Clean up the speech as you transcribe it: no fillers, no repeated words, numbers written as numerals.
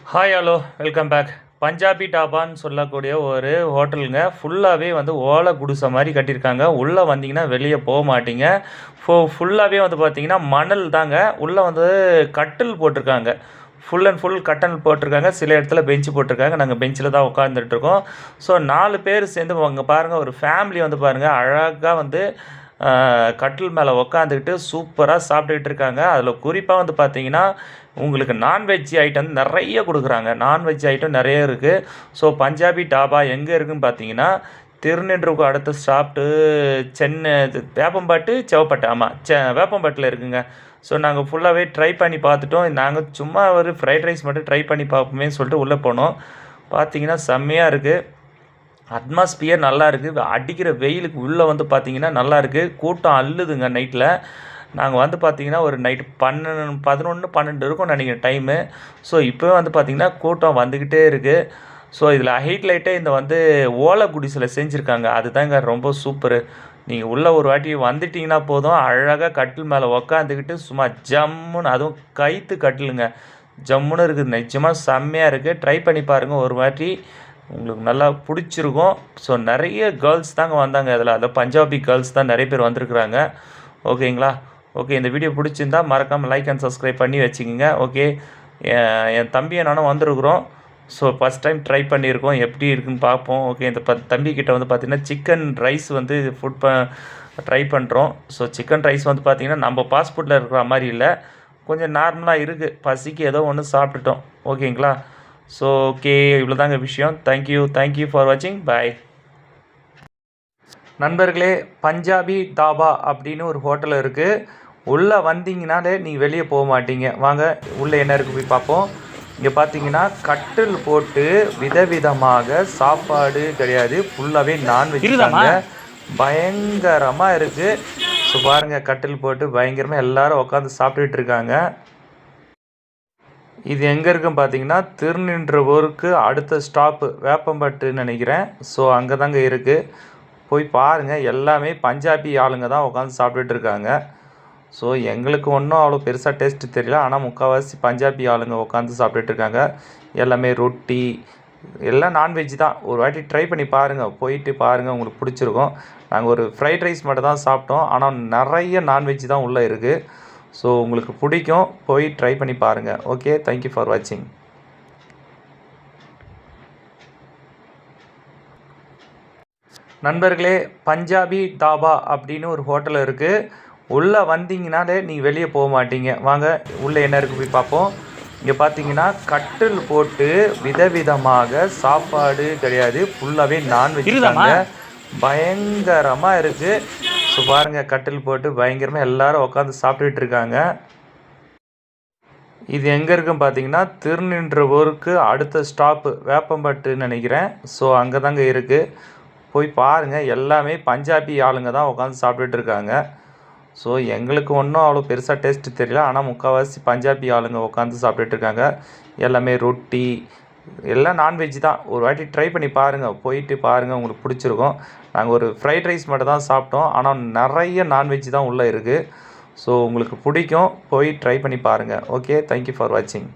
Hi hello welcome back. Punjabi டாபான்னு சொல்லக்கூடிய ஒரு ஹோட்டலுங்க. ஃபுல்லாகவே வந்து ஓலை குடிசை மாதிரி கட்டியிருக்காங்க. உள்ளே வந்தீங்கன்னா வெளியே போக மாட்டீங்க. ஃபுல்லாகவே வந்து பார்த்தீங்கன்னா மணல் தாங்க. உள்ளே வந்து கட்டில் போட்டிருக்காங்க. ஃபுல் அண்ட் ஃபுல் கட்டல் போட்டிருக்காங்க. சில இடத்துல பெஞ்சு போட்டிருக்காங்க. நாங்கள் பெஞ்சில் தான் உட்காந்துட்ருக்கோம். ஸோ 4 பேர் சேர்ந்து அங்கே பாருங்கள், ஒரு ஃபேமிலி வந்து பாருங்கள் அழகாக வந்து கட்டில் மேலே உக்காந்துக்கிட்டு சூப்பராக சாப்பிட்டுக்கிட்டு இருக்காங்க. அதில் குறிப்பாக வந்து பார்த்தீங்கன்னா உங்களுக்கு நான்வெஜ் ஐட்டம் நிறைய கொடுக்குறாங்க. நான்வெஜ் ஐட்டம் நிறைய இருக்குது. ஸோ பஞ்சாபி டாபா எங்கே இருக்குதுன்னு பார்த்தீங்கன்னா திருநின்றுக்கு அடுத்த ஸ்டாப்ட்டு சென்னை வேப்பம்பாட்டு செவப்பட்டு, ஆமாம் வேப்பம்பாட்டில் இருக்குங்க. ஸோ நாங்கள் ஃபுல்லாகவே ட்ரை பண்ணி பார்த்துட்டோம். நாங்கள் சும்மா ஒரு ஃப்ரைட் ரைஸ் மட்டும் ட்ரை பண்ணி பார்ப்போமே சொல்லிட்டு உள்ளே போனோம். பார்த்தீங்கன்னா செம்மையாக இருக்குது. அட்மாஸ்பியர் நல்லா இருக்குது. அடிக்கிற வெயிலுக்கு உள்ளே வந்து பார்த்திங்கன்னா நல்லாயிருக்கு. கூட்டம் அள்ளுதுங்க நைட்டில். நாங்கள் வந்து பார்த்திங்கன்னா ஒரு நைட்டு 11 12 இருக்கும்னு நினைக்கிறேன் டைமு. ஸோ இப்போவே வந்து பார்த்திங்கன்னா கூட்டம் வந்துக்கிட்டே இருக்குது. ஸோ இதில் ஹைலைட்டே இந்த வந்து ஓலை குடிசில் செஞ்சுருக்காங்க. அதுதாங்க ரொம்ப சூப்பரு. நீங்கள் உள்ளே ஒரு வாட்டி வந்துட்டிங்கன்னா போதும், அழகாக கட்டில் மேலே உக்காந்துக்கிட்டு சும்மா ஜம்முன்னு, அதுவும் கைத்து கட்டிலுங்க, ஜம்முன்னு இருக்குது. நிஜமாக செம்மையாக இருக்குது. ட்ரை பண்ணி பாருங்கள் ஒரு வாட்டி, உங்களுக்கு நல்லா பிடிச்சிருக்கும். ஸோ நிறைய கேர்ள்ஸ் தாங்க வந்தாங்க அதில். அதில் பஞ்சாபி கேர்ள்ஸ் தான் நிறைய பேர் வந்திருக்குறாங்க. ஓகேங்களா? ஓகே, இந்த வீடியோ பிடிச்சிருந்தால் மறக்காமல் லைக் அண்ட் சப்ஸ்கிரைப் பண்ணி வச்சுக்கோங்க. ஓகே, என் தம்பியை நானும் வந்திருக்குறோம். ஸோ ஃபஸ்ட் டைம் ட்ரை பண்ணியிருக்கோம், எப்படி இருக்குதுன்னு பார்ப்போம். ஓகே, இந்த தம்பிக்கிட்ட வந்து பார்த்திங்கன்னா சிக்கன் ரைஸ் வந்து ட்ரை பண்ணுறோம். ஸோ சிக்கன் ரைஸ் வந்து பார்த்திங்கன்னா நம்ம பாஸ்போர்ட்டில் இருக்கிற மாதிரி இல்லை, கொஞ்சம் நார்மலாக இருக்குது. பசிக்கு ஏதோ ஒன்று சாப்பிட்டுட்டோம். ஓகேங்களா? ஸோ ஓகே, இவ்வளோ தாங்க விஷயம். தேங்க்யூ ஃபார் வாட்சிங். பாய். நண்பர்களே, பஞ்சாபி தாபா அப்படின்னு ஒரு ஹோட்டல் இருக்குது. உள்ளே வந்தீங்கனாலே நீங்கள் வெளியே போக மாட்டீங்க. வாங்க உள்ளே என்ன இருக்குது போய் பார்ப்போம். இங்கே பார்த்தீங்கன்னா கட்டில் போட்டு விதவிதமாக சாப்பாடு கிடையாது, ஃபுல்லாகவே நான்வெஜ் தாங்க. பயங்கரமாக இருக்குது. ஸோ பாருங்கள், கட்டில் போட்டு பயங்கரமாக எல்லோரும் உட்காந்து சாப்பிட்டுட்டு இருக்காங்க. இது எங்கே இருக்குன்னு பார்த்தீங்கன்னா திருநின்றவூருக்கு அடுத்த ஸ்டாப்பு வேப்பம்பட்டுன்னு நினைக்கிறேன். ஸோ அங்கே தாங்க இருக்குது. போய் பாருங்கள். எல்லாமே பஞ்சாபி ஆளுங்க தான் உட்காந்து சாப்பிட்டுட்டு இருக்காங்க. ஸோ எங்களுக்கு ஒன்றும் அவ்வளோ பெருசாக டேஸ்ட்டு தெரியல, ஆனால் முக்கால்வாசி பஞ்சாபி ஆளுங்க உட்காந்து சாப்பிட்டுட்டு இருக்காங்க. எல்லாமே ரொட்டி, எல்லாம் நான்வெஜ் தான். ஒரு வாட்டி ட்ரை பண்ணி பாருங்கள், போயிட்டு பாருங்கள், உங்களுக்கு பிடிச்சிருக்கும். நாங்கள் ஒரு ஃப்ரைட் ரைஸ் மட்டும் தான் சாப்பிட்டோம், ஆனால் நிறைய நான்வெஜ் தான் உள்ளே இருக்குது. ஸோ உங்களுக்கு பிடிக்கும், போய் ட்ரை பண்ணி பாருங்கள். ஓகே, தேங்க்யூ ஃபார் வாட்சிங். நண்பர்களே, பஞ்சாபி தாபா அப்படின்னு ஒரு ஹோட்டல் இருக்குது. உள்ளே வந்தீங்கனாலே நீங்கள் வெளியே போக மாட்டீங்க. வாங்க உள்ளே என்ன இருக்குது போய் பார்ப்போம். இங்கே பார்த்தீங்கன்னா கட்டில் போட்டு விதவிதமாக சாப்பாடு கிடையாது, ஃபுல்லாகவே நான்வெஜ் தாங்க. பயங்கரமாக இருக்குது. ஸோ பாருங்கள், கட்டில் போட்டு பயங்கரமாக எல்லோரும் உட்காந்து சாப்பிட்டுட்டு இருக்காங்க. இது எங்கே இருக்குன்னு பார்த்தீங்கன்னா திருநின்றவூருக்கு அடுத்த ஸ்டாப்பு வேப்பம்பட்டுன்னு நினைக்கிறேன். ஸோ அங்கே தாங்க இருக்குது. போய் பாருங்கள். எல்லாமே பஞ்சாபி ஆளுங்க தான் உட்காந்து சாப்பிட்டுட்டு இருக்காங்க. ஸோ எங்களுக்கு ஒன்றும் அவ்வளோ பெருசாக டேஸ்ட்டு தெரியல, ஆனால் முக்கால்வாசி பஞ்சாபி ஆளுங்க உட்காந்து சாப்பிட்டுட்டு இருக்காங்க. எல்லாமே ரொட்டி, எல்லாம் நான்வெஜ் தான். ஒரு வாட்டி ட்ரை பண்ணி பாருங்கள், போயிட்டு பாருங்கள், உங்களுக்கு பிடிச்சிருக்கும். நாங்கள் ஒரு ஃப்ரைட் ரைஸ் மட்டும் தான் சாப்பிட்டோம், ஆனால் நிறைய நான்வெஜ் தான் உள்ளே இருக்குது. ஸோ உங்களுக்கு பிடிக்கும், போய் ட்ரை பண்ணி பாருங்கள். ஓகே, தேங்க்யூ ஃபார் வாட்சிங்.